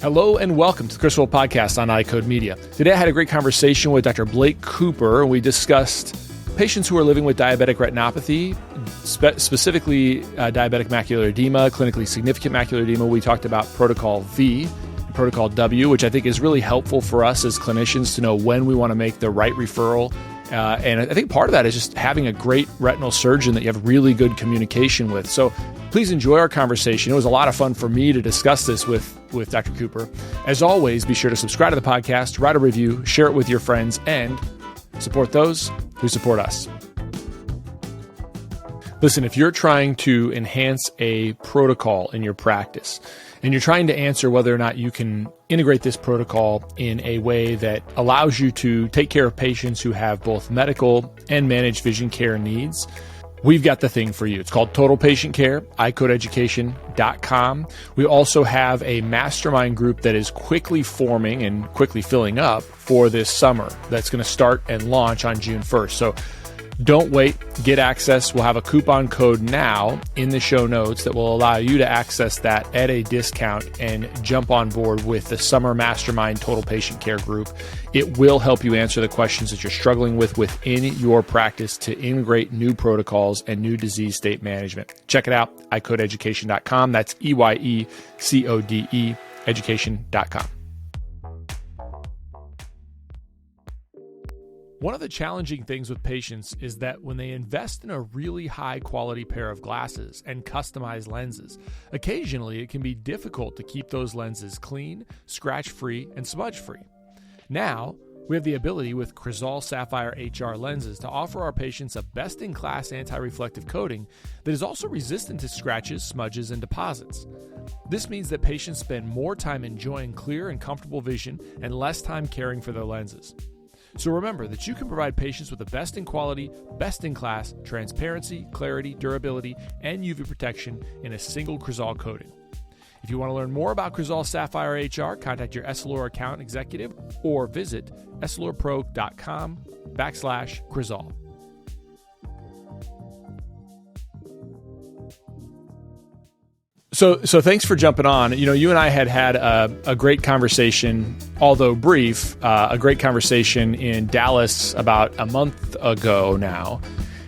Hello and welcome to the Chris Wolfe Podcast on iCode Media. Today I had a great conversation with Dr. Blake Cooper. We discussed patients who are living with diabetic retinopathy, specifically diabetic macular edema, clinically significant macular edema. We talked about Protocol V, Protocol W, which I think is really helpful for us as clinicians to know when we want to make the right referral. And I think part of that is just having a great retinal surgeon that you have really good communication with. So please enjoy our conversation. It was a lot of fun for me to discuss this with Dr. Cooper. As always, be sure to subscribe to the podcast, write a review, share it with your friends, and support those who support us. Listen, if you're trying to enhance a protocol in your practice, and you're trying to answer whether or not you can integrate this protocol in a way that allows you to take care of patients who have both medical and managed vision care needs, we've got the thing for you. It's called Total Patient Care, iCodeEducation.com. We also have a mastermind group that is quickly forming and quickly filling up for this summer that's going to start and launch on June 1st. So don't wait, get access. We'll have a coupon code now in the show notes that will allow you to access that at a discount and jump on board with the Summer Mastermind Total Patient Care group. It will help you answer the questions that you're struggling with within your practice to integrate new protocols and new disease state management. Check it out, iCodeEducation.com. That's EYECODE education.com. One of the challenging things with patients is that when they invest in a really high quality pair of glasses and customized lenses, occasionally it can be difficult to keep those lenses clean, scratch-free, and smudge-free. Now, we have the ability with Crizal Sapphire HR lenses to offer our patients a best-in-class anti-reflective coating that is also resistant to scratches, smudges, and deposits. This means that patients spend more time enjoying clear and comfortable vision and less time caring for their lenses. So remember that you can provide patients with the best in quality, best in class, transparency, clarity, durability, and UV protection in a single Crizal coating. If you want to learn more about Crizal Sapphire HR, contact your Essilor account executive or visit essilorpro.com/Crizal. So thanks for jumping on. You know, you and I had a great conversation, although brief, a great conversation in Dallas about a month ago now.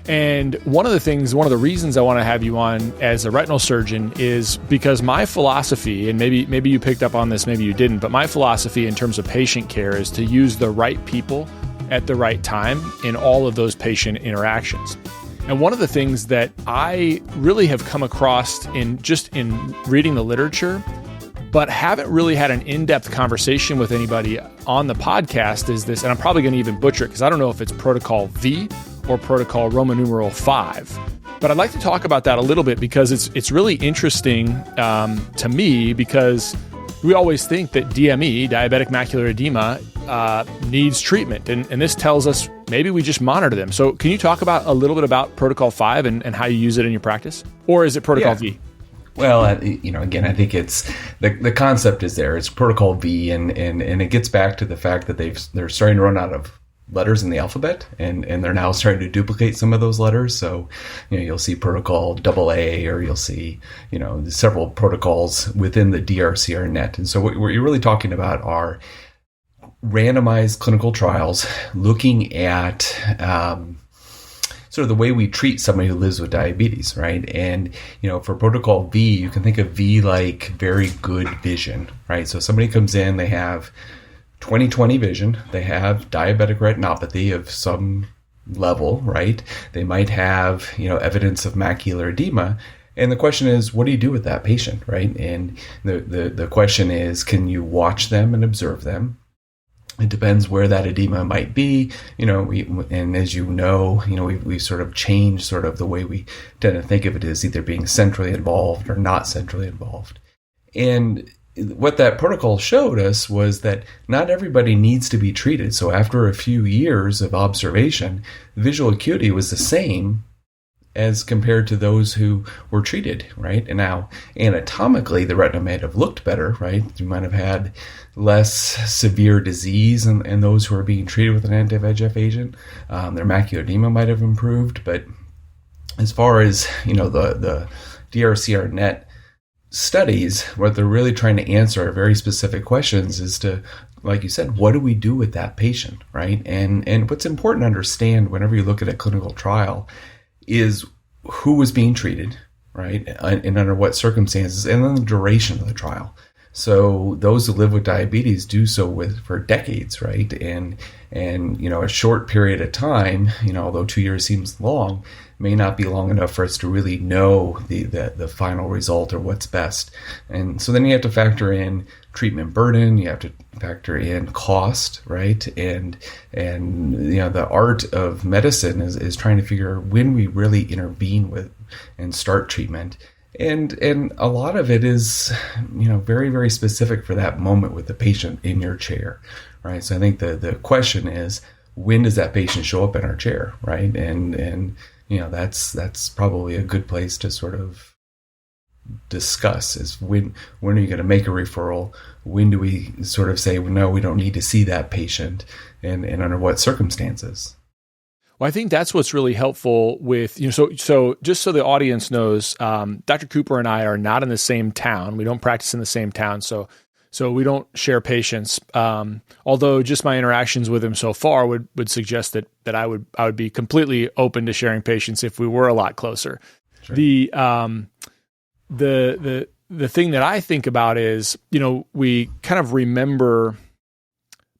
And one of the reasons I want to have you on as a retinal surgeon is because my philosophy, and maybe you picked up on this, maybe you didn't, but my philosophy in terms of patient care is to use the right people at the right time in all of those patient interactions. And one of the things that I really have come across in reading the literature, but haven't really had an in-depth conversation with anybody on the podcast is this, and I'm probably going to even butcher it because I don't know if it's Protocol V or Protocol Roman numeral 5. But I'd like to talk about that a little bit because it's really interesting to me because we always think that DME, diabetic macular edema, needs treatment. And this tells us maybe we just monitor them. So can you talk about a little bit about Protocol 5 and how you use it in your practice? Or is it Protocol V? Well, again, I think it's the concept is there. It's Protocol V, and it gets back to the fact that they're starting to run out of letters in the alphabet, and they're now starting to duplicate some of those letters. So, you'll see Protocol AA, or you'll see, several protocols within the DRCR net. And so what you're really talking about are randomized clinical trials looking at sort of the way we treat somebody who lives with diabetes, right? And, for Protocol V, you can think of V like very good vision, right? So somebody comes in, they have 20/20 vision, they have diabetic retinopathy of some level, right? They might have, evidence of macular edema. And the question is, what do you do with that patient, right? And the question is, can you watch them and observe them? It depends where that edema might be, and as we've sort of changed sort of the way we tend to think of it as either being centrally involved or not centrally involved. And what that protocol showed us was that not everybody needs to be treated. So after a few years of observation, visual acuity was the same as compared to those who were treated, right? And now, anatomically, the retina might have looked better, right? You might have had less severe disease in those who are being treated with an anti-VEGF agent. Their macular edema might have improved, but as far as, the DRCR net studies, what they're really trying to answer are very specific questions is to, like you said, what do we do with that patient, right? And what's important to understand whenever you look at a clinical trial is who was being treated, right? And under what circumstances, and then the duration of the trial. So those who live with diabetes do so for decades, right? And a short period of time, although 2 years seems long, may not be long enough for us to really know the final result or what's best. And so then you have to factor in treatment burden, you have to factor in cost, right? And the art of medicine is trying to figure when we really intervene with and start treatment. And a lot of it is, very, very specific for that moment with the patient in your chair, right? So I think the question is, when does that patient show up in our chair, right? And that's probably a good place to sort of discuss is when are you going to make a referral? When do we sort of say, well, no, we don't need to see that patient, and under what circumstances? Well, I think that's what's really helpful with, so just so the audience knows, Dr. Cooper and I are not in the same town. We don't practice in the same town. So we don't share patients. Although just my interactions with him so far would suggest that I would be completely open to sharing patients if we were a lot closer. Sure. The thing that I think about is, we kind of remember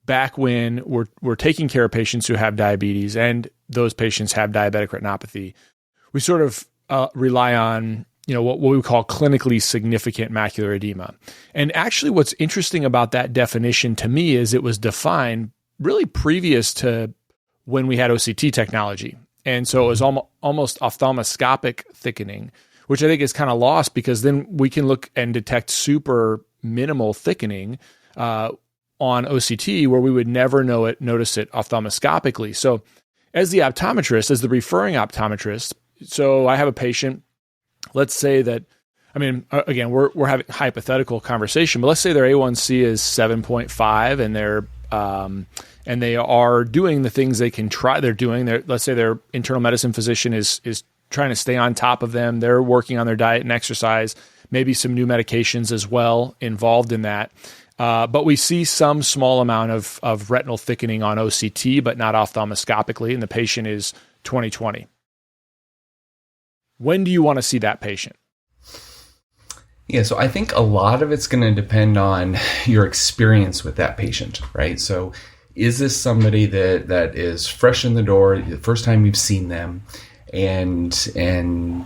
back when we're taking care of patients who have diabetes and those patients have diabetic retinopathy, we sort of rely on, what we call clinically significant macular edema. And actually what's interesting about that definition to me is it was defined really previous to when we had OCT technology. And so it was almost ophthalmoscopic thickening, which I think is kind of lost because then we can look and detect super minimal thickening on OCT where we would never notice it ophthalmoscopically. So as the optometrist, as the referring optometrist, so I have a patient, let's say that, again, we're having a hypothetical conversation, but let's say their A1C is 7.5 and they are doing the things they can try. Let's say their internal medicine physician is trying to stay on top of them. They're working on their diet and exercise, maybe some new medications as well involved in that. But we see some small amount of retinal thickening on OCT, but not ophthalmoscopically, and the patient is 20/20. When do you want to see that patient? Yeah, so I think a lot of it's going to depend on your experience with that patient, right? So is this somebody that is fresh in the door, the first time you've seen them, and you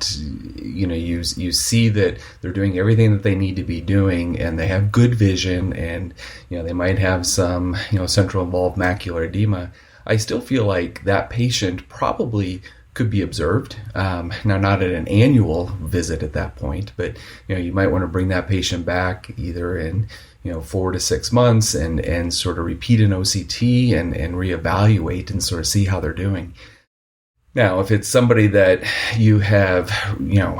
see that they're doing everything that they need to be doing, and they have good vision, and they might have some central involved macular edema. I still feel like that patient probably could be observed. Now, not at an annual visit at that point, but you might want to bring that patient back either in 4 to 6 months and sort of repeat an OCT and reevaluate and sort of see how they're doing. Now, if it's somebody that you have,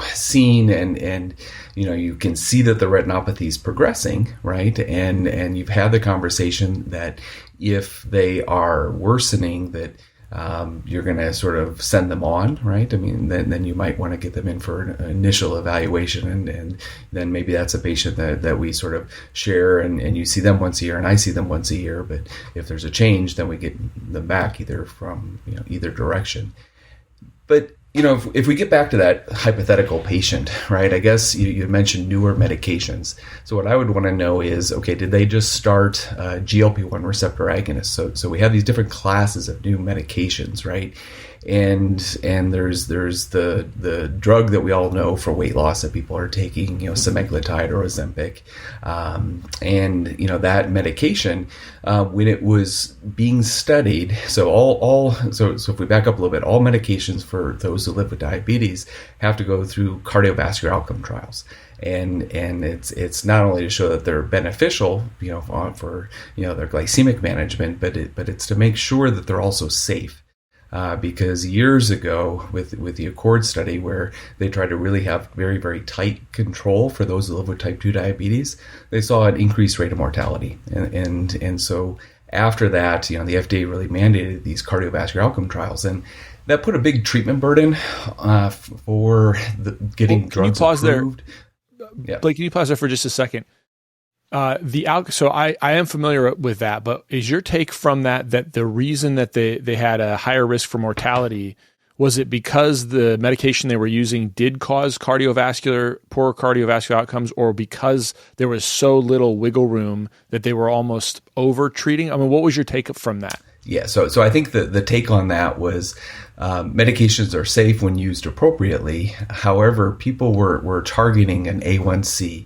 seen and you can see that the retinopathy is progressing, right? And you've had the conversation that if they are worsening, that you're going to sort of send them on, right? Then you might want to get them in for an initial evaluation, and then maybe that's a patient that we sort of share, and you see them once a year, and I see them once a year. But if there's a change, then we get them back either from either direction. But if we get back to that hypothetical patient, right, I guess you mentioned newer medications. So what I would want to know is, okay, did they just start GLP-1 receptor agonists? So we have these different classes of new medications, right? And there's the drug that we all know for weight loss that people are taking, semaglutide or Ozempic, and that medication when it was being studied. So so if we back up a little bit, all medications for those who live with diabetes have to go through cardiovascular outcome trials. And it's not only to show that they're beneficial, for their glycemic management, but it's to make sure that they're also safe. Because years ago with the Accord study, where they tried to really have very, very tight control for those who live with type 2 diabetes, they saw an increased rate of mortality. And so after that, the FDA really mandated these cardiovascular outcome trials, and that put a big treatment burden for getting drugs approved. Yeah. Blake, can you pause there for just a second? So I am familiar with that, but is your take from that the reason that they had a higher risk for mortality, was it because the medication they were using did cause poor cardiovascular outcomes, or because there was so little wiggle room that they were almost over treating? I mean, what was your take from that? Yeah, so I think the take on that was medications are safe when used appropriately. However, people were targeting an A1C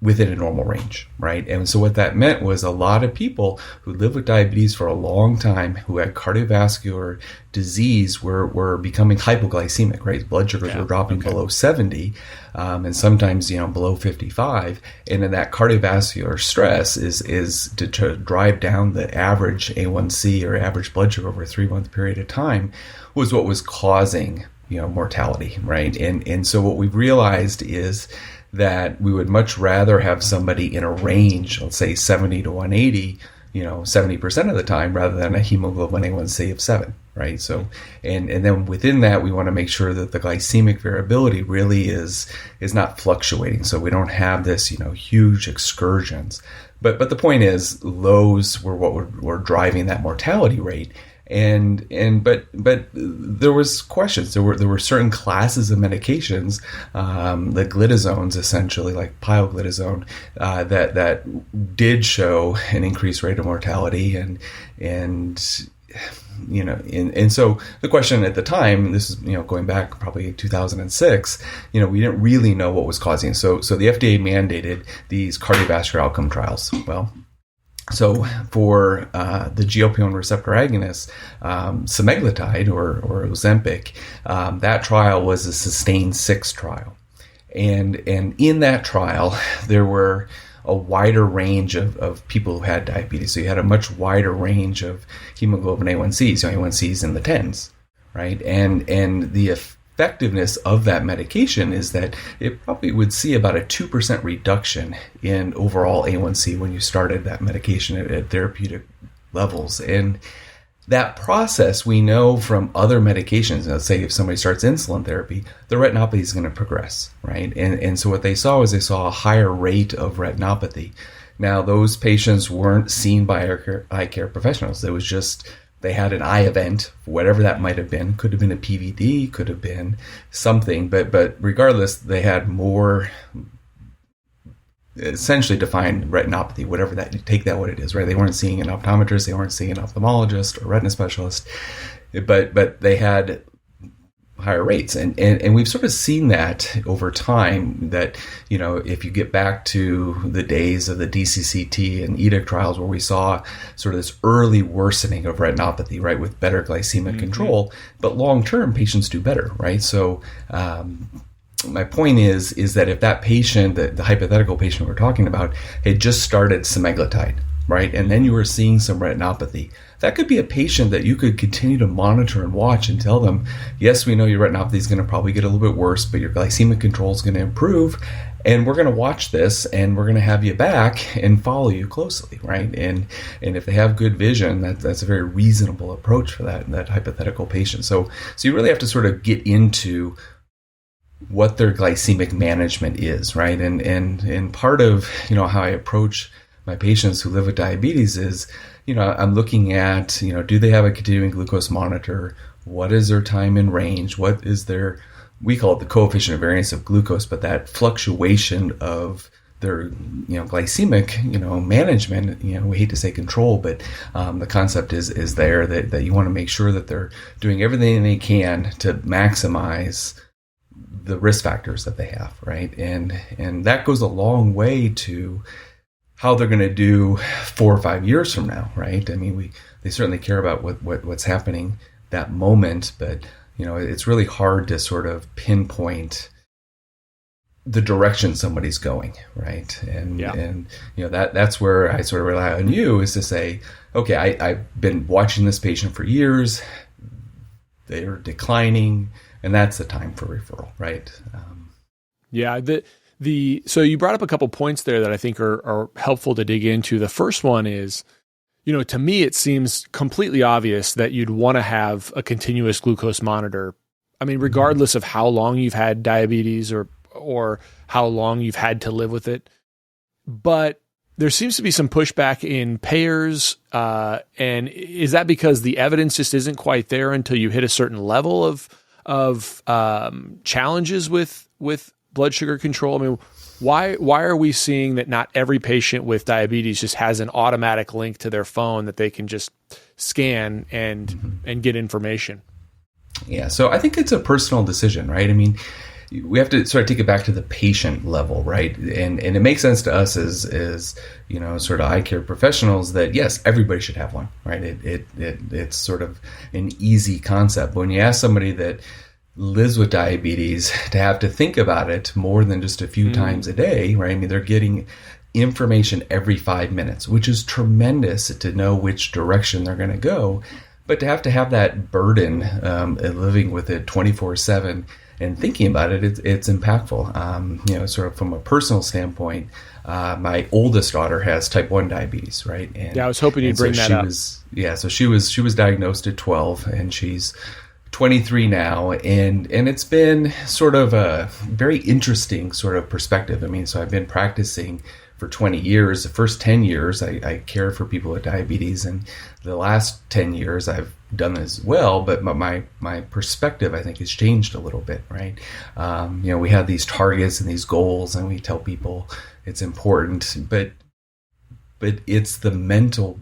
within a normal range, right? And so what that meant was a lot of people who lived with diabetes for a long time, who had cardiovascular disease, were becoming hypoglycemic, right? Blood sugars were dropping below 70, and sometimes, below 55. And then that cardiovascular stress is to drive down the average A1C or average blood sugar over a 3-month period of time, was what was causing, mortality, right? And so what we've realized is that we would much rather have somebody in a range, let's say 70 to 180, 70% of the time, rather than a hemoglobin A1C of 7, right? So, and then within that, we want to make sure that the glycemic variability really is not fluctuating, so we don't have this, huge excursions. But the point is, lows were what were driving that mortality rate. But there was questions. There were certain classes of medications, the glitazones, essentially like pioglitazone, that did show an increased rate of mortality, and so the question at the time, this is going back probably 2006, we didn't really know what was causing it. So the FDA mandated these cardiovascular outcome trials. Well, so for the GLP-1 receptor agonist, semaglutide or Ozempic, that trial was a SUSTAIN 6 trial, and in that trial there were a wider range of people who had diabetes. So you had a much wider range of hemoglobin A1Cs, A1Cs in the tens, right? And the effectiveness of that medication is that it probably would see about a 2% reduction in overall A1C when you started that medication at therapeutic levels. And that process, we know from other medications, let's say if somebody starts insulin therapy, the retinopathy is going to progress, right? And so what they saw was a higher rate of retinopathy. Now, those patients weren't seen by eye care professionals. It was just they had an eye event, whatever that might have been. Could have been a PVD, could have been something, but regardless, they had more essentially defined retinopathy, whatever that, you take that what it is, right? They weren't seeing an optometrist, they weren't seeing an ophthalmologist or retina specialist, but they had higher rates. And we've sort of seen that over time, that, if you get back to the days of the DCCT and EDIC trials where we saw sort of this early worsening of retinopathy, right, with better glycemic control, but long-term patients do better, right? So, my point is that if that patient, the hypothetical patient we're talking about, had just started semaglutide, right, and then you were seeing some retinopathy, that could be a patient that you could continue to monitor and watch and tell them, yes, we know your retinopathy is going to probably get a little bit worse, but your glycemic control is going to improve, and we're going to watch this, and we're going to have you back and follow you closely, right? And if they have good vision, that's a very reasonable approach for that hypothetical patient. So you really have to sort of get into what their glycemic management is, right? And part of, how I approach my patients who live with diabetes is, I'm looking at, do they have a continuing glucose monitor? What is their time in range? What is their, we call it the coefficient of variance of glucose, but that fluctuation of their, glycemic, management, we hate to say control, but the concept is there that you want to make sure that they're doing everything they can to maximize the risk factors that they have, right? And that goes a long way to how they're going to do 4 or 5 years from now, right? I mean, they certainly care about what's happening that moment, but it's really hard to sort of pinpoint the direction somebody's going, right? And that's where I sort of rely on you, is to say, okay, I've been watching this patient for years, they're declining, and that's the time for referral, right? So you brought up a couple points there that I think are helpful to dig into. The first one is, to me, it seems completely obvious that you'd want to have a continuous glucose monitor. I mean, regardless of how long you've had diabetes or or how long you've had to live with it. But there seems to be some pushback in payers. And is that because the evidence just isn't quite there until you hit a certain level of challenges with blood sugar control? I mean, why are we seeing that not every patient with diabetes just has an automatic link to their phone that they can just scan and get information? Yeah, so I think it's a personal decision, right? I mean, we have to sort of take it back to the patient level, right? And it makes sense to us as sort of eye care professionals that yes, everybody should have one, right? It's sort of an easy concept. But when you ask somebody that lives with diabetes to have to think about it more than just a few times a day, right? I mean, they're getting information every 5 minutes, which is tremendous to know which direction they're going to go. But to have that burden living with it 24/7 and thinking about it, it's impactful. Sort of from a personal standpoint, my oldest daughter has type 1 diabetes, right? And, I was hoping you'd bring that up. So she was diagnosed at 12, and she's 23 now, and it's been sort of a very interesting sort of perspective. I mean, so I've been practicing for 20 years. The first 10 years, I cared for people with diabetes, and the last 10 years I've done as well, but my perspective, I think, has changed a little bit, right? We have these targets and these goals, and we tell people it's important, but it's the mental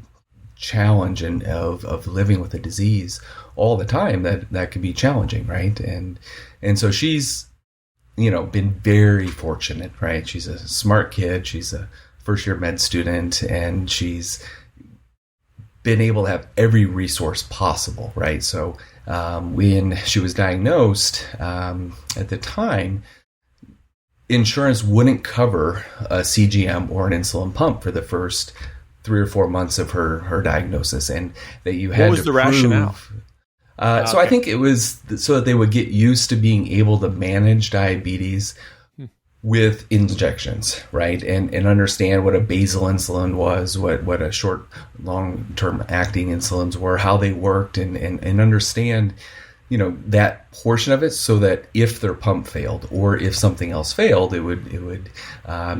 challenge of living with a disease all the time that can be challenging, right? And so she's been very fortunate, right? She's a smart kid. She's a first year med student, and she's been able to have every resource possible, right? So when she was diagnosed, at the time, insurance wouldn't cover a CGM or an insulin pump for the first 3 or 4 months of her diagnosis, and that you had what was to the prove, rationale? So I think it was so that they would get used to being able to manage diabetes with injections, right? And understand what a basal insulin was, what a short, long-term acting insulins were, how they worked, and understand, that portion of it, so that if their pump failed or if something else failed, it would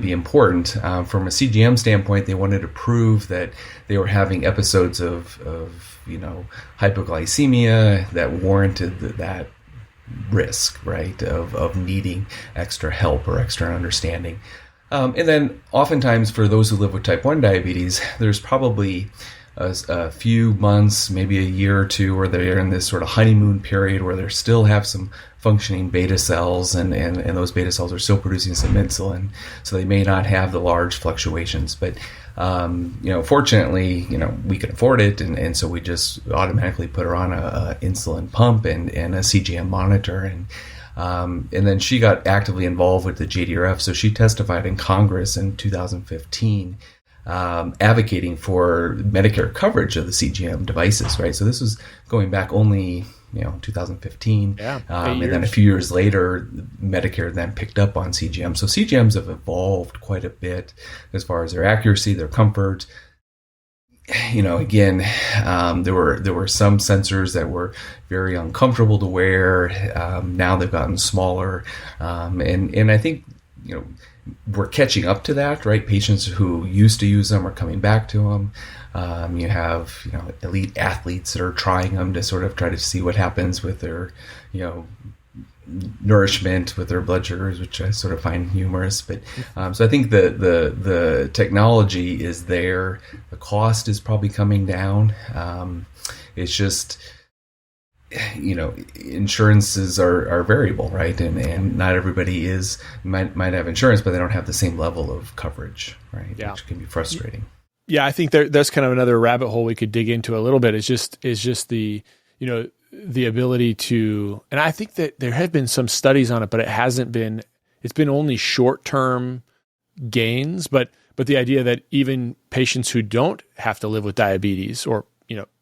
be important. From a CGM standpoint, they wanted to prove that they were having episodes of hypoglycemia that warranted that risk, right, of needing extra help or extra understanding. And then oftentimes for those who live with type 1 diabetes, there's probably a few months, maybe a year or two, where they're in this sort of honeymoon period where they still have some functioning beta cells, and those beta cells are still producing some insulin, so they may not have the large fluctuations. But fortunately, we can afford it, and so we just automatically put her on a insulin pump and a CGM monitor, and then she got actively involved with the JDRF. So she testified in Congress in 2015. Advocating for Medicare coverage of the CGM devices, right? So this was going back only, 2015. And then a few years later, Medicare then picked up on CGM. So CGMs have evolved quite a bit as far as their accuracy, their comfort. Again, there were some sensors that were very uncomfortable to wear. Now they've gotten smaller. And I think, we're catching up to that, right? Patients who used to use them are coming back to them. You have, elite athletes that are trying them to sort of try to see what happens with their, nourishment, with their blood sugars, which I sort of find humorous. But so I think the technology is there. The cost is probably coming down. It's just, insurances are variable, right? And not everybody might have insurance, but they don't have the same level of coverage, right? Yeah. Which can be frustrating. Yeah, I think that's kind of another rabbit hole we could dig into a little bit. Is just the the ability to, and I think that there have been some studies on it, but it's been only short-term gains, but the idea that even patients who don't have to live with diabetes, or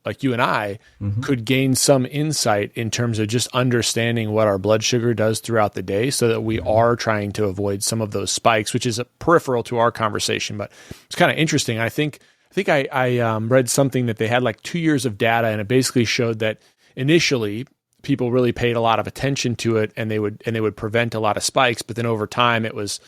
like you and I, could gain some insight in terms of just understanding what our blood sugar does throughout the day, so that we are trying to avoid some of those spikes, which is a peripheral to our conversation. But it's kind of interesting. I think I read something that they had like 2 years of data, and it basically showed that initially people really paid a lot of attention to it, and they would prevent a lot of spikes. But then over time, it was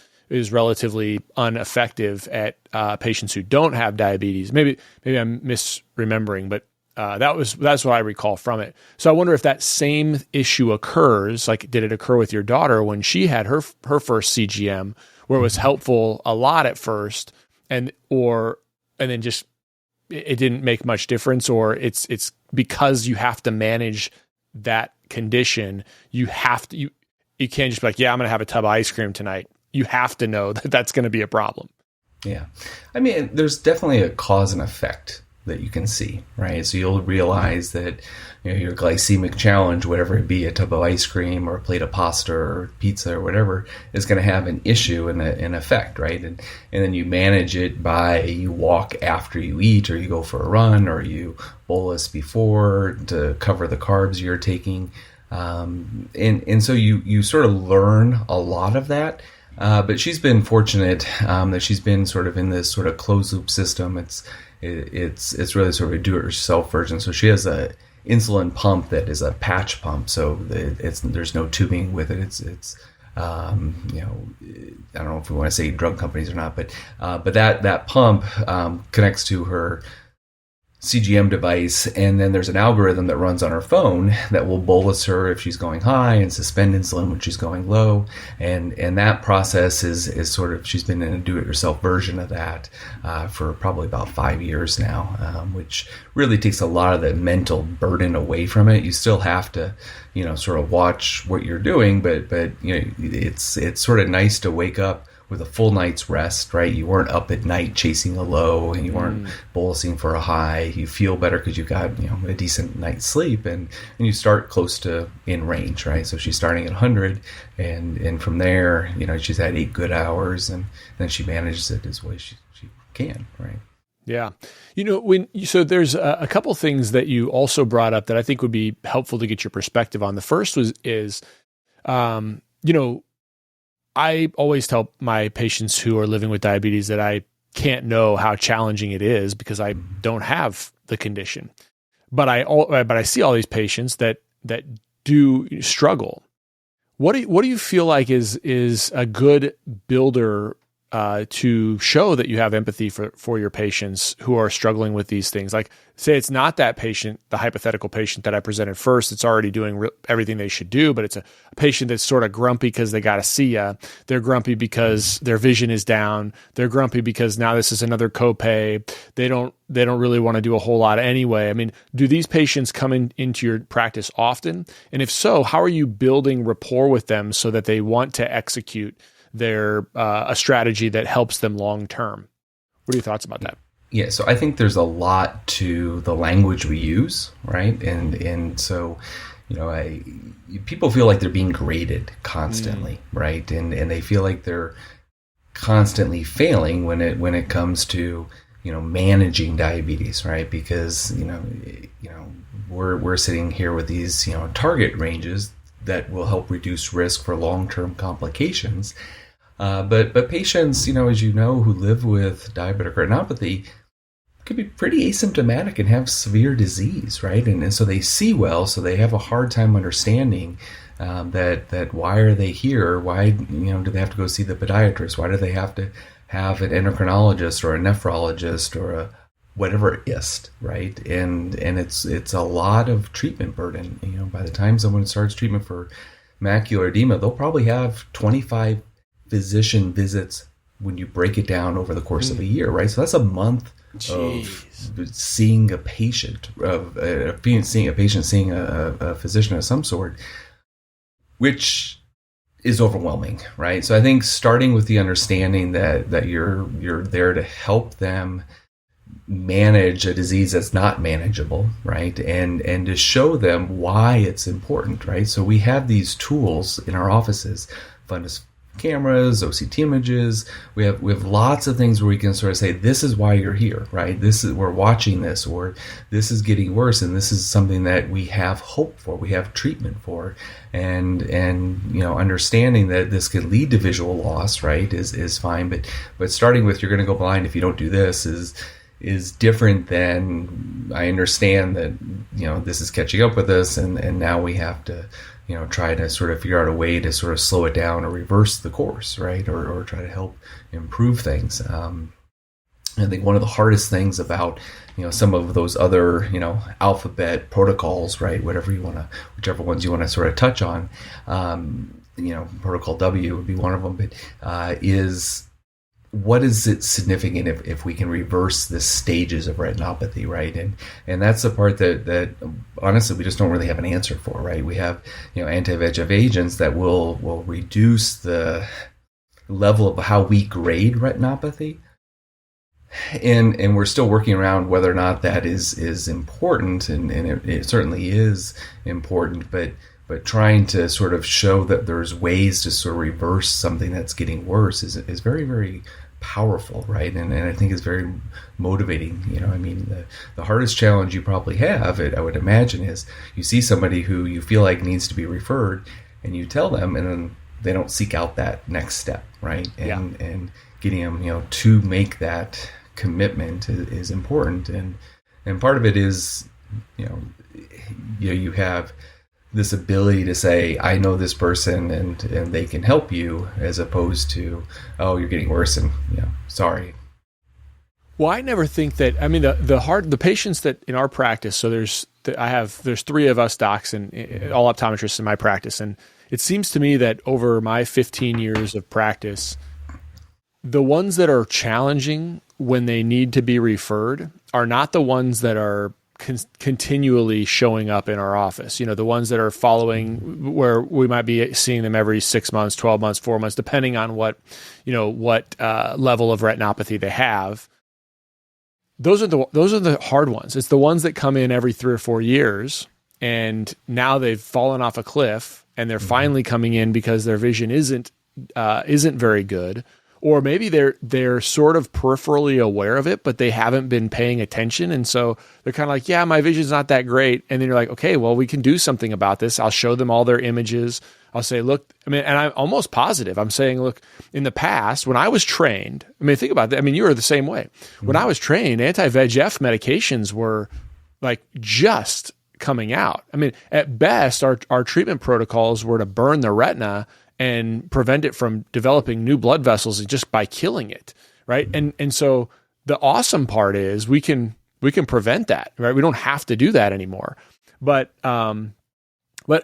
relatively ineffective at patients who don't have diabetes. Maybe I'm misremembering, but that's what I recall from it. So I wonder if that same issue occurs. Like, did it occur with your daughter when she had her first CGM, where it was helpful a lot at first, and then just it didn't make much difference, or it's because you have to manage that condition. You can't just be like, yeah, I'm going to have a tub of ice cream tonight. You have to know that that's going to be a problem. Yeah. I mean, there's definitely a cause and effect that you can see, right? So you'll realize that, your glycemic challenge, whatever it be, a tub of ice cream or a plate of pasta or pizza or whatever, is going to have an issue and an effect, right? And then you manage it by, you walk after you eat, or you go for a run, or you bolus before to cover the carbs you're taking. And so you sort of learn a lot of that. But she's been fortunate that she's been sort of in this sort of closed loop system. It's really sort of a do-it-yourself version. So she has a insulin pump that is a patch pump. So there's no tubing with it. I don't know if we want to say drug companies or not, but that pump connects to her CGM device, and then there's an algorithm that runs on her phone that will bolus her if she's going high and suspend insulin when she's going low, and that process is sort of, she's been in a do-it-yourself version of that for probably about 5 years now, which really takes a lot of the mental burden away from it. You still have to, sort of watch what you're doing, but it's sort of nice to wake up with a full night's rest, right? You weren't up at night chasing a low, and you weren't bolusing for a high. You feel better because you got a decent night's sleep, and you start close to in range, right? So she's starting at 100, and from there, she's had 8 good hours, and then she manages it as well as she can, right? Yeah. So there's a couple things that you also brought up that I think would be helpful to get your perspective on. The first is I always tell my patients who are living with diabetes that I can't know how challenging it is because I don't have the condition. But I see all these patients that do struggle. What do you feel like is a good builder to show that you have empathy for your patients who are struggling with these things? Like, say it's not that patient, the hypothetical patient that I presented first, it's already doing everything they should do, but it's a patient that's sort of grumpy because they got to see you. They're grumpy because their vision is down. They're grumpy because now this is another copay. They don't really want to do a whole lot anyway. I mean, do these patients come into your practice often? And if so, how are you building rapport with them so that they want to execute a strategy that helps them long term? What are your thoughts about that? Yeah, so I think there's a lot to the language we use, right? And so, people feel like they're being graded constantly, right? And they feel like they're constantly failing when it comes to managing diabetes, right? Because we're sitting here with these target ranges that will help reduce risk for long-term complications. But patients, as you know, who live with diabetic retinopathy could be pretty asymptomatic and have severe disease, right? And so they see well, so they have a hard time understanding that why are they here? Why do they have to go see the podiatrist? Why do they have to have an endocrinologist or a nephrologist or a whatever ist, right? And it's a lot of treatment burden. By the time someone starts treatment for macular edema, they'll probably have 25 physician visits when you break it down over the course of a year, right? So that's a month of seeing a patient, seeing a physician of some sort, which is overwhelming, right? So I think starting with the understanding that you're there to help them manage a disease that's not manageable, right? And to show them why it's important, right? So we have these tools in our offices, fundus cameras, OCT images. We have lots of things where we can sort of say, this is why you're here, right? We're watching this, or this is getting worse, and this is something that we have hope for, we have treatment for, and understanding that this could lead to visual loss, right, is fine. But starting with, you're going to go blind if you don't do this, is different than, I understand that, this is catching up with us, and now we have to, try to sort of figure out a way to sort of slow it down or reverse the course, right? Or try to help improve things. I think one of the hardest things about, some of those other, alphabet protocols, right? Whichever ones you want to sort of touch on, protocol W would be one of them, but is what is it significant if we can reverse the stages of retinopathy, right? And that's the part that honestly we just don't really have an answer for, right? We have anti-VEGF agents that will reduce the level of how we grade retinopathy, and we're still working around whether or not that is important, and it certainly is important, but trying to sort of show that there's ways to sort of reverse something that's getting worse is very, very powerful, right? And I think it's very motivating. The hardest challenge you probably have, I would imagine, is you see somebody who you feel like needs to be referred, and you tell them, and then they don't seek out that next step, right? And getting them, to make that commitment is important, and part of it is, you have this ability to say, I know this person and they can help you, as opposed to, oh, you're getting worse and sorry. Well, I never think that. I mean, the patients that in our practice. So there's 3 of us docs and all optometrists in my practice, and it seems to me that over my 15 years of practice, the ones that are challenging when they need to be referred are not the ones that are continually showing up in our office. The ones that are following, where we might be seeing them every 6 months, 12 months, 4 months, depending on what level of retinopathy they have. Those are the hard ones. It's the ones that come in every 3 or 4 years, and now they've fallen off a cliff, and they're finally coming in because their vision isn't very good. Or maybe they're sort of peripherally aware of it, but they haven't been paying attention. And so they're kind of like, yeah, my vision's not that great. And then you're like, okay, well, we can do something about this. I'll show them all their images. I'll say, look, and I'm almost positive. I'm saying, look, in the past, when I was trained, think about that. You were the same way. When I was trained, anti-VEGF medications were like just coming out. At best, our treatment protocols were to burn the retina and prevent it from developing new blood vessels just by killing it, right? And so the awesome part is we can prevent that, right? We don't have to do that anymore. But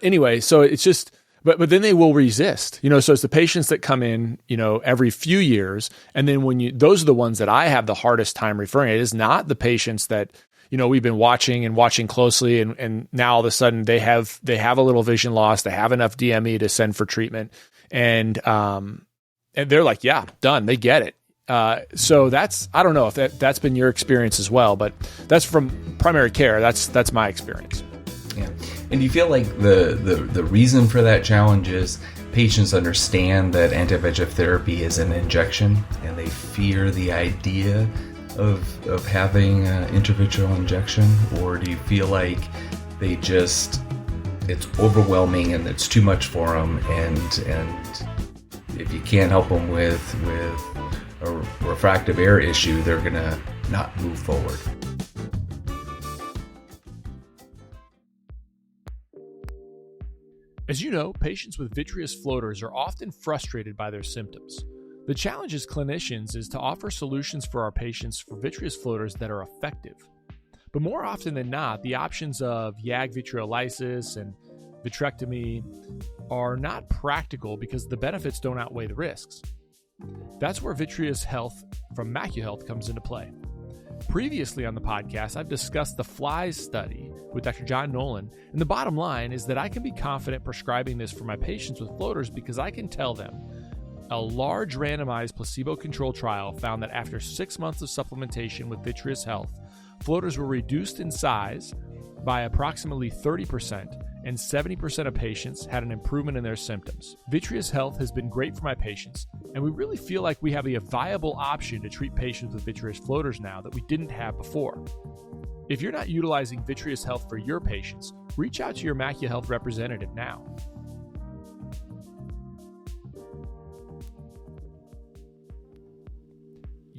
anyway, so it's just, but then they will resist, so it's the patients that come in, every few years, and then those are the ones that I have the hardest time referring. It is not the patients that we've been watching closely, and now all of a sudden they have a little vision loss. They have enough DME to send for treatment, and they're like, yeah, done. They get it. So I don't know if that's been your experience as well, but that's from primary care. That's my experience. Yeah, and do you feel like the reason for that challenge is patients understand that anti-VEGF therapy is an injection, and they fear the idea of having an intravitreal injection? Or do you feel like it's overwhelming and it's too much for them, and if you can't help them with a refractive error issue, they're gonna not move forward? As you know, patients with vitreous floaters are often frustrated by their symptoms. The challenge as clinicians is to offer solutions for our patients for vitreous floaters that are effective. But more often than not, the options of YAG vitreolysis and vitrectomy are not practical because the benefits don't outweigh the risks. That's where Vitreous Health from MacuHealth comes into play. Previously on the podcast, I've discussed the FLIES study with Dr. John Nolan, and the bottom line is that I can be confident prescribing this for my patients with floaters because I can tell them a large randomized placebo-controlled trial found that after 6 months of supplementation with Vitreous Health, floaters were reduced in size by approximately 30%, and 70% of patients had an improvement in their symptoms. Vitreous Health has been great for my patients, and we really feel like we have a viable option to treat patients with vitreous floaters now that we didn't have before. If you're not utilizing Vitreous Health for your patients, reach out to your MacuHealth representative now.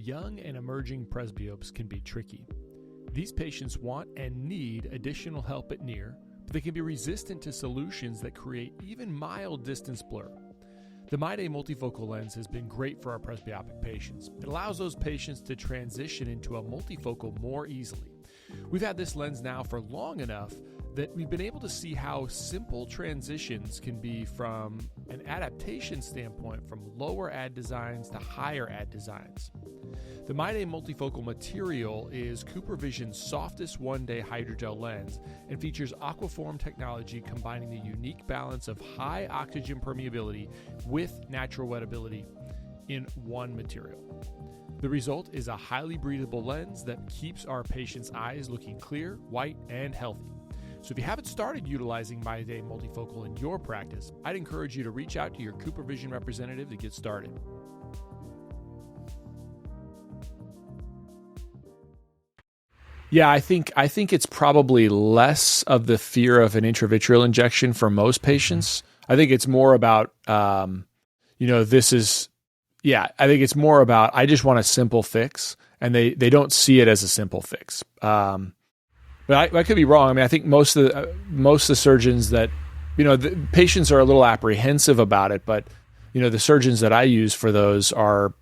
young and emerging presbyopes can be tricky. These patients want and need additional help at near, but they can be resistant to solutions that create even mild distance blur. The MyDay multifocal lens has been great for our presbyopic patients. It allows those patients to transition into a multifocal more easily. We've had this lens now for long enough that we've been able to see how simple transitions can be from an adaptation standpoint from lower ad designs to higher ad designs. The MyDay multifocal material is CooperVision's softest one-day hydrogel lens and features Aquaform technology combining the unique balance of high oxygen permeability with natural wettability in one material. The result is a highly breathable lens that keeps our patients' eyes looking clear, white, and healthy. So if you haven't started utilizing MyDay multifocal in your practice, I'd encourage you to reach out to your CooperVision representative to get started. Yeah, I think it's probably less of the fear of an intravitreal injection for most patients. I think it's more about, I think it's more about, I just want a simple fix, and they don't see it as a simple fix. But I could be wrong. I mean, I think most of the surgeons that, the patients are a little apprehensive about it, but, the surgeons that I use for those are,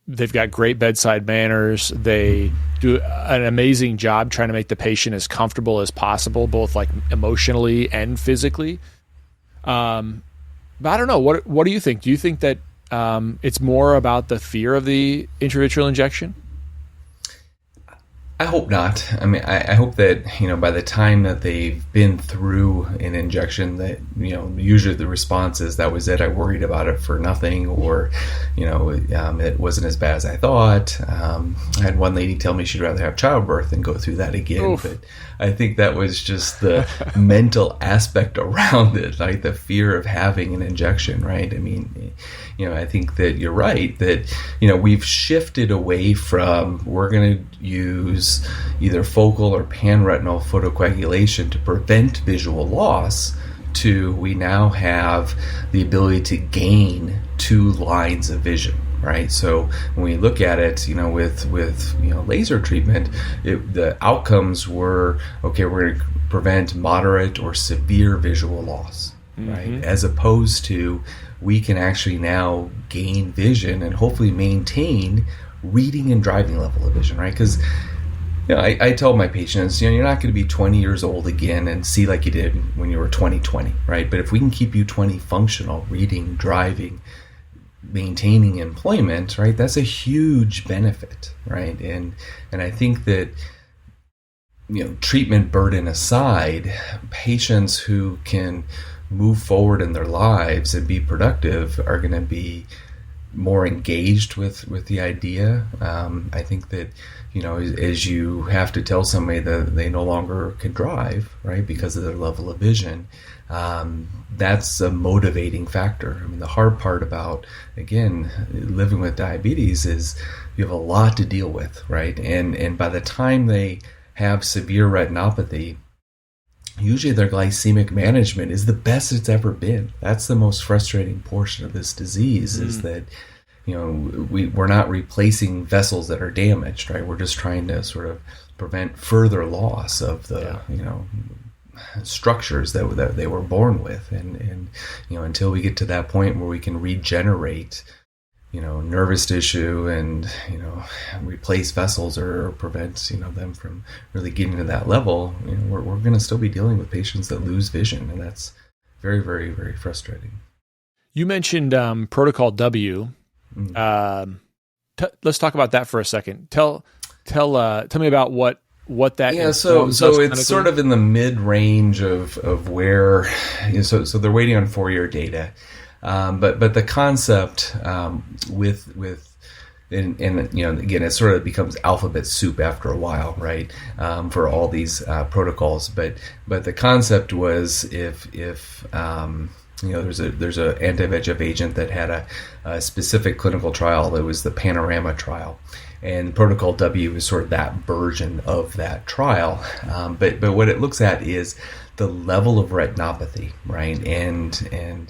they've got great bedside manners. They do an amazing job trying to make the patient as comfortable as possible, both like emotionally and physically. But I don't know. What do you think? Do you think that it's more about the fear of the intravitreal injection? I hope not. I mean, I hope that, by the time that they've been through an injection that, usually the response is, that was it. I worried about it for nothing, or, it wasn't as bad as I thought. I had one lady tell me she'd rather have childbirth than go through that again. Oof. But I think that was just the mental aspect around it, like the fear of having an injection, right? I mean, I think that you're right that, we've shifted away from, we're going to use either focal or panretinal photocoagulation to prevent visual loss, to we now have the ability to gain 2 lines of vision, right? So when we look at it, with laser treatment, the outcomes were, okay, we're going to prevent moderate or severe visual loss, right? As opposed to, we can actually now gain vision and hopefully maintain reading and driving level of vision, right? Because I tell my patients, you're not going to be 20 years old again and see like you did when you were 20, right? But if we can keep you 20 functional, reading, driving, maintaining employment, right, that's a huge benefit, right? And I think that, treatment burden aside, patients who can move forward in their lives and be productive are going to be more engaged with the idea. I think that, as you have to tell somebody that they no longer can drive, right, because of their level of vision, that's a motivating factor. I mean, the hard part about, again, living with diabetes is you have a lot to deal with, right? And by the time they have severe retinopathy, usually their glycemic management is the best it's ever been. That's the most frustrating portion of this disease, is that, we're not replacing vessels that are damaged, right? We're just trying to sort of prevent further loss of the, structures that they were born with. And until we get to that point where we can regenerate, nervous tissue and, replace vessels or prevent, them from really getting to that level, we're going to still be dealing with patients that lose vision. And that's very, very, very frustrating. You mentioned Protocol W. Let's talk about that for a second. Tell me about what that is. So it's sort of in the mid range of where, so they're waiting on 4-year data. But the concept with and again, it sort of becomes alphabet soup after a while, right? For all these protocols, but the concept was if there's a anti-VEGF agent that had a specific clinical trial that was the Panorama trial, and Protocol W is sort of that version of that trial. But what it looks at is the level of retinopathy, right? And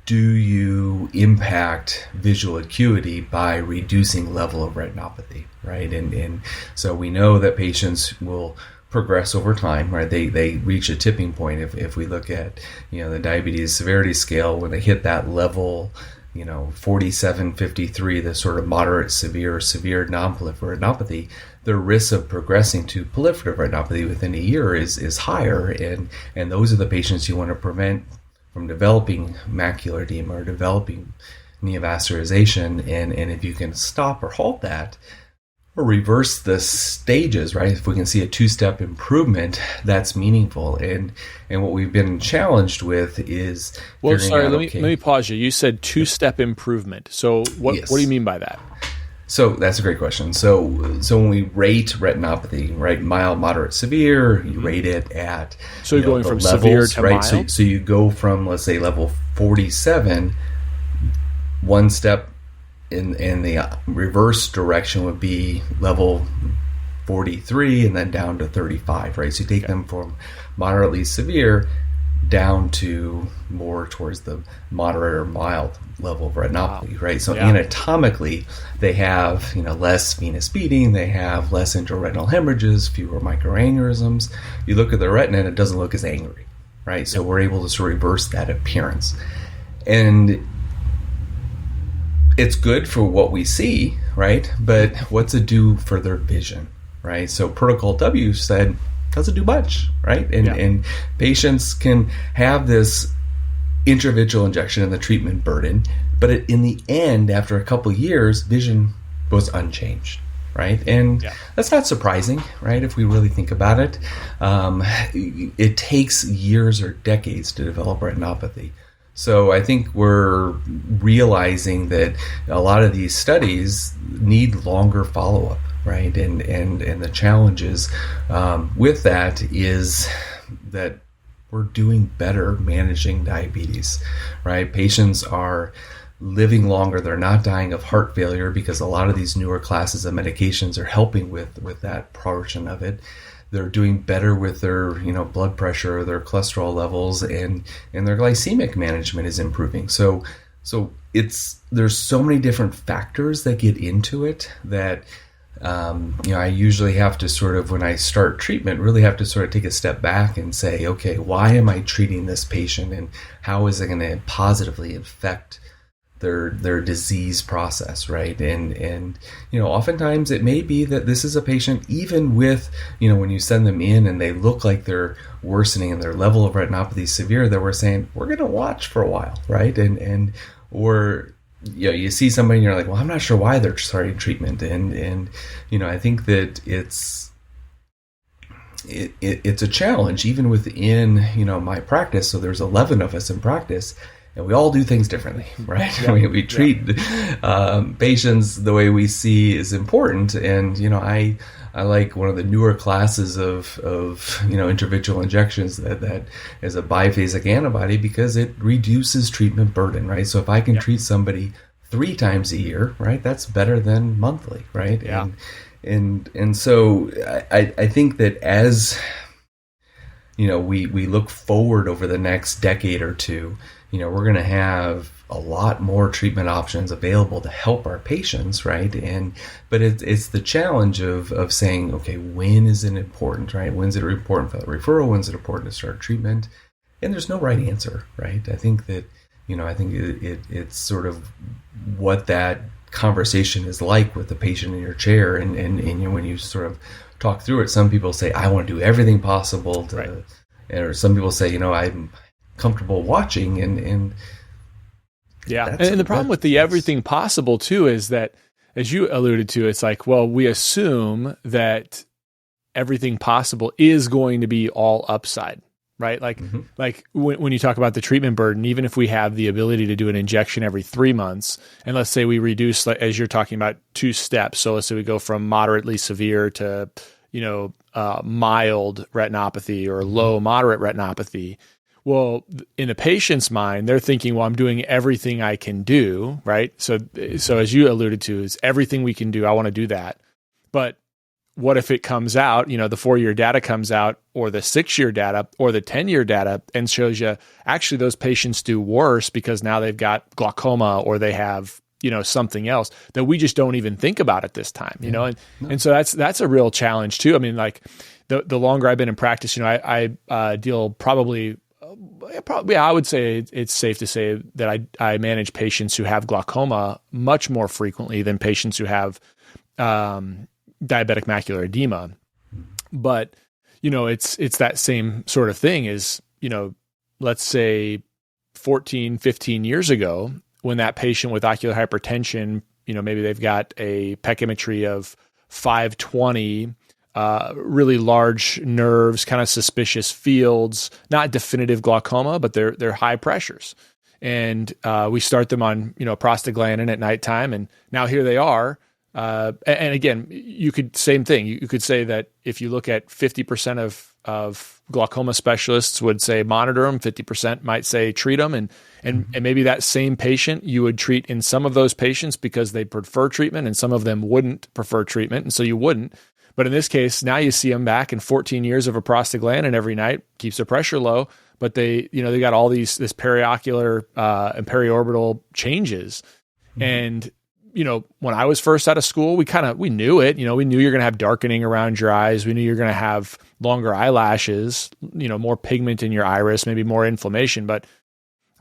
do you impact visual acuity by reducing level of retinopathy, right? And so we know that patients will progress over time, right? They reach a tipping point. If we look at, the diabetes severity scale, when they hit that level, 47, 53, the sort of moderate, severe non-proliferative retinopathy, the risk of progressing to proliferative retinopathy within a year is higher. And those are the patients you want to prevent from developing macular edema or developing neovascularization. And if you can stop or halt that, or reverse the stages, right? If we can see a two-step improvement, that's meaningful. And what we've been challenged with is let me pause you. You said two-step improvement. So what do you mean by that? So that's a great question. So when we rate retinopathy, right, mild, moderate, severe, you rate it at you're going from levels, severe to right? mild. So you go from, let's say, level 47, one step in the reverse direction would be level 43 and then down to 35, right? So you take them from moderately severe down to more towards the moderate or mild level of retinopathy, right? So anatomically, they have less venous beating, they have less intraretinal hemorrhages, fewer microaneurysms. You look at the retina and it doesn't look as angry, right? So we're able to sort of reverse that appearance. And it's good for what we see, right? But what's it do for their vision, right? So Protocol W said, doesn't do much, right? And patients can have this intravitreal injection and the treatment burden, but in the end, after a couple of years, vision was unchanged, right? And that's not surprising, right? If we really think about it, it takes years or decades to develop retinopathy. So I think we're realizing that a lot of these studies need longer follow-up, right? And the challenges with that is that we're doing better managing diabetes, right? Patients are living longer. They're not dying of heart failure because a lot of these newer classes of medications are helping with that portion of it. They're doing better with their blood pressure, their cholesterol levels, and their glycemic management is improving. So there's so many different factors that get into it that I usually have to sort of, when I start treatment, really have to sort of take a step back and say, okay, why am I treating this patient, and how is it going to positively affect their disease process, right? And oftentimes it may be that this is a patient, even with, when you send them in and they look like they're worsening and their level of retinopathy is severe, that we're saying, we're going to watch for a while, right? Or you see somebody and you're like, well, I'm not sure why they're starting treatment. And I think that it's a challenge even within, my practice. So there's 11 of us in practice, and we all do things differently, right? Yeah. We treat patients the way we see is important. And, I like one of the newer classes of intravitreal injections that is a biphasic antibody because it reduces treatment burden, right? So if I can treat somebody 3 times a year, right, that's better than monthly, right? Yeah. And so I think that as, we look forward over the next decade or two, we're going to have a lot more treatment options available to help our patients, right? But it's the challenge of saying, okay, when is it important, right? When's it important for the referral? When's it important to start treatment? And there's no right answer, right? I think that, it's sort of what that conversation is like with the patient in your chair. And when you sort of talk through it, some people say, I want to do everything possible to, right. Or some people say, I'm comfortable watching and the problem with the everything possible too is that, as you alluded to, it's like, well, we assume that everything possible is going to be all upside, right? Like when you talk about the treatment burden, even if we have the ability to do an injection every 3 months, and let's say we reduce, as you're talking about, 2 steps. So let's say we go from moderately severe to mild retinopathy or low moderate retinopathy. Well, in the patient's mind, they're thinking, well, I'm doing everything I can do, right? So as you alluded to, is everything we can do, I want to do that. But what if it comes out, the 4-year data comes out, or the 6-year data, or the 10-year data, and shows you actually those patients do worse because now they've got glaucoma or they have, something else that we just don't even think about at this time, and so that's a real challenge too. I mean, like the longer I've been in practice, I deal probably, I would say it's safe to say that I manage patients who have glaucoma much more frequently than patients who have diabetic macular edema. But, it's that same sort of thing is, let's say 14, 15 years ago, when that patient with ocular hypertension, maybe they've got a pachymetry of 520, really large nerves, kind of suspicious fields, not definitive glaucoma, but they're high pressures. And we start them on, prostaglandin at nighttime, and now here they are. And again, same thing. You could say that if you look at 50% of glaucoma specialists would say monitor them, 50% might say treat them, and maybe that same patient you would treat in some of those patients because they prefer treatment, and some of them wouldn't prefer treatment, and so you wouldn't. But in this case, now you see them back in 14 years of a prostaglandin every night, keeps their pressure low, but they got all this periocular and periorbital changes. And, when I was first out of school, we knew it, we knew you're going to have darkening around your eyes. We knew you're going to have longer eyelashes, more pigment in your iris, maybe more inflammation. But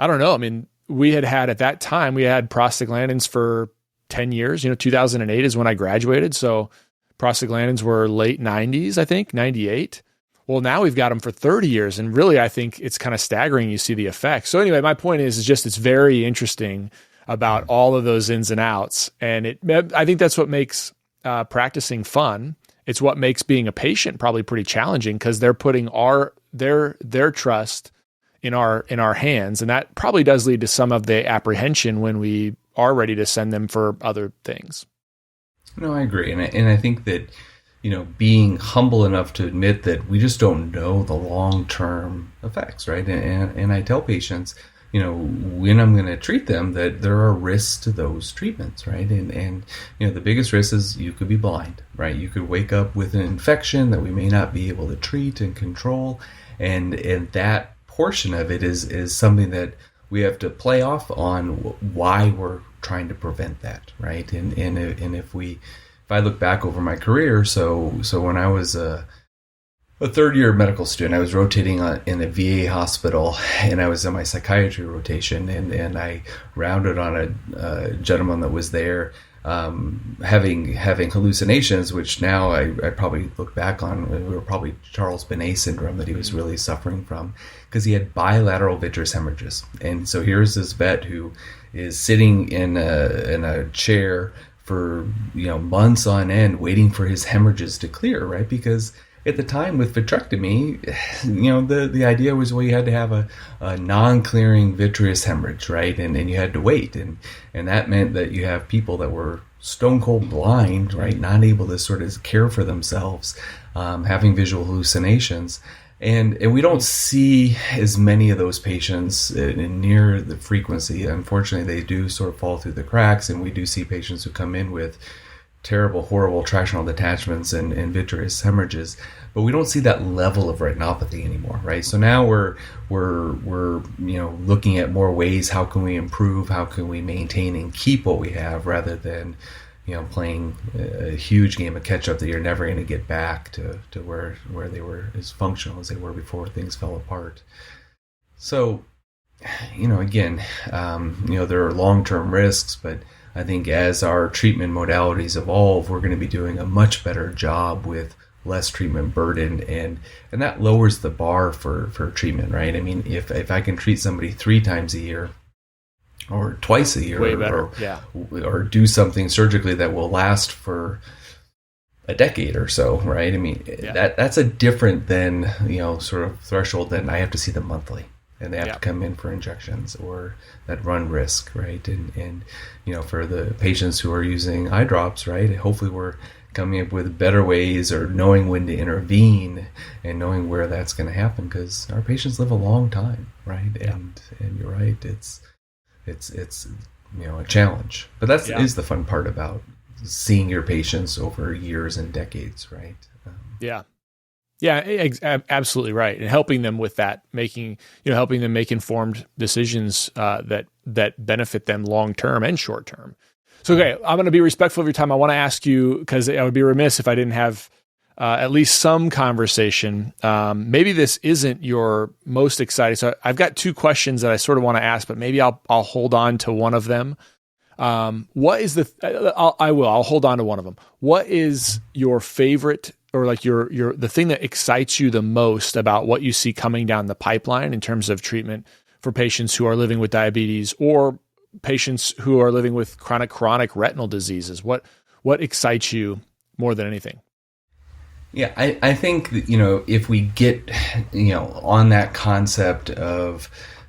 I don't know. I mean, we had at that time, we had prostaglandins for 10 years, 2008 is when I graduated. So prostaglandins were late 90s, I think, 98. Well, now we've got them for 30 years. And really, I think it's kind of staggering. You see the effects. So anyway, my point is just, it's very interesting about all of those ins and outs. And I think that's what makes practicing fun. It's what makes being a patient probably pretty challenging, because they're putting their trust in our hands. And that probably does lead to some of the apprehension when we are ready to send them for other things. No, I agree. And I think that, being humble enough to admit that we just don't know the long-term effects, right? And I tell patients, when I'm going to treat them, that there are risks to those treatments, right? And the biggest risk is you could be blind, right? You could wake up with an infection that we may not be able to treat and control. And that portion of it is something that we have to play off on why we're trying to prevent that, right? And if I look back over my career, so when I was a third-year medical student, I was rotating in a VA hospital, and I was in my psychiatry rotation, and I rounded on a gentleman that was there having hallucinations, which now I probably look back on, it were probably Charles Bonnet syndrome that he was really suffering from, because he had bilateral vitreous hemorrhages. And so here's this vet who is sitting in a chair for months on end waiting for his hemorrhages to clear, right? Because at the time with vitrectomy, the idea was, well, you had to have a non-clearing vitreous hemorrhage, right? And you had to wait. And that meant that you have people that were stone cold blind, right? Not able to sort of care for themselves, having visual hallucinations. And we don't see as many of those patients in near the frequency. Unfortunately, they do sort of fall through the cracks, and we do see patients who come in with terrible, horrible tractional detachments and vitreous hemorrhages, but we don't see that level of retinopathy anymore, right? So now we're looking at more ways, how can we improve, how can we maintain and keep what we have, rather than playing a huge game of catch up that you're never going to get back to where they were as functional as they were before things fell apart. So again, there are long-term risks, but I think as our treatment modalities evolve, we're going to be doing a much better job with less treatment burden, and that lowers the bar for treatment, right? I mean, if I can treat somebody 3 times a year or twice a year, way better, or do something surgically that will last for a decade or so, right? I mean, that's a different than sort of threshold than I have to see them monthly, and they have to come in for injections or that run risk, right? And for the patients who are using eye drops, right, hopefully we're coming up with better ways, or knowing when to intervene and knowing where that's going to happen, because our patients live a long time, right? And you're right, it's a challenge, but is the fun part about seeing your patients over years and decades, right? Yeah. Yeah, absolutely right. And helping them with that, helping them make informed decisions that benefit them long term and short term. So, okay, I'm going to be respectful of your time. I want to ask you, because I would be remiss if I didn't have at least some conversation. Maybe this isn't your most exciting. So I've got two questions that I sort of want to ask, but maybe I'll hold on to one of them. What is I'll hold on to one of them. What is your favorite, or like the thing that excites you the most about what you see coming down the pipeline in terms of treatment for patients who are living with diabetes or patients who are living with chronic retinal diseases? What excites you more than anything? Yeah, I think that, if we get, on that concept of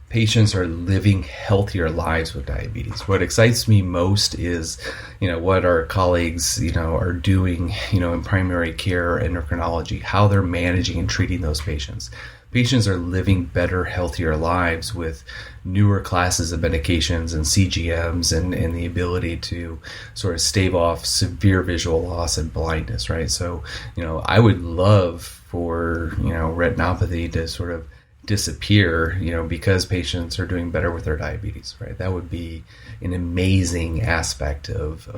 patients are living healthier lives with diabetes, what excites me most is, what our colleagues, are doing, in primary care endocrinology, how they're managing and treating those patients. Patients are living better, healthier lives with newer classes of medications and CGMs and the ability to sort of stave off severe visual loss and blindness, right? So, I would love for, retinopathy to sort of disappear, because patients are doing better with their diabetes, right? That would be an amazing aspect of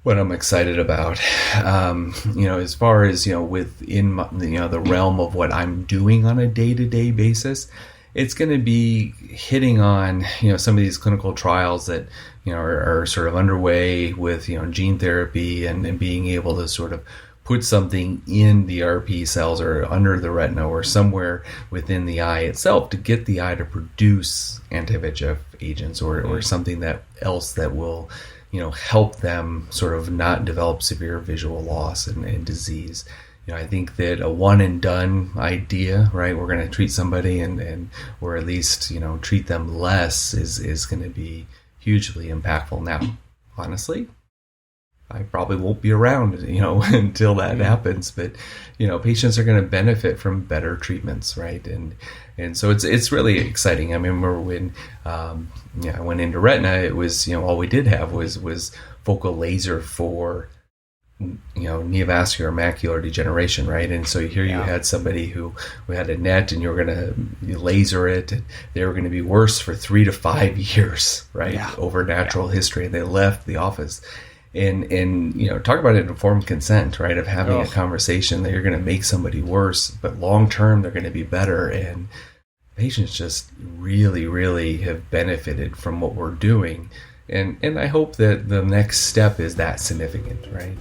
what I'm excited about. As far as, within the realm of what I'm doing on a day-to-day basis, it's going to be hitting on, some of these clinical trials that, are sort of underway with, gene therapy and being able to sort of put something in the RP cells or under the retina or somewhere within the eye itself to get the eye to produce anti-VEGF agents or something else that will, help them sort of not develop severe visual loss and disease. I think that a one and done idea, right? We're going to treat somebody and or at least, treat them less is going to be hugely impactful. Now, honestly, I probably won't be around, until that happens. But, patients are going to benefit from better treatments, right? And so it's really exciting. I remember when I went into retina, it was, all we did have was focal laser for, neovascular macular degeneration, right? And so here you had somebody who had a net and you were going to laser it, and they were going to be worse for 3 to 5 years, right? Over natural history. And they left the office. And talk about an informed consent, right? Of having a conversation that you're going to make somebody worse, but long term they're going to be better. And patients just really, really have benefited from what we're doing. And I hope that the next step is that significant, right?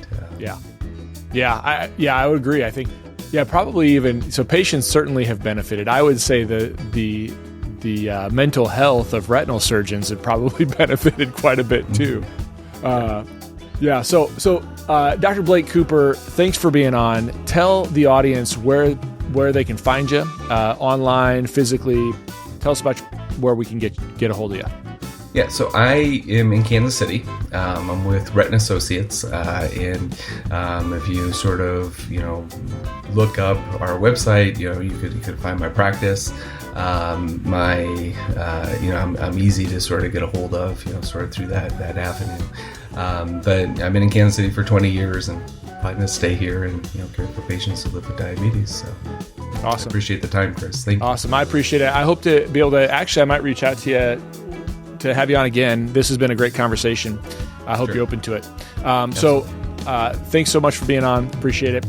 I would agree. I think, probably even so. Patients certainly have benefited. I would say the mental health of retinal surgeons have probably benefited quite a bit too. So Dr. Blake Cooper, thanks for being on. Tell the audience where they can find you, online, physically. Tell us about where we can get a hold of you. Yeah, so I am in Kansas City. I'm with Retina Associates, and if you sort of look up our website, you could find my practice. I'm easy to sort of get a hold of, sort of through that avenue. But I've been in Kansas City for 20 years and probably going to stay here and care for patients who live with diabetes. So awesome. I appreciate the time, Chris. Thank you. Awesome. I appreciate it. I hope to be able to I might reach out to you to have you on again. This has been a great conversation. I hope you're open to it. So thanks so much for being on. Appreciate it.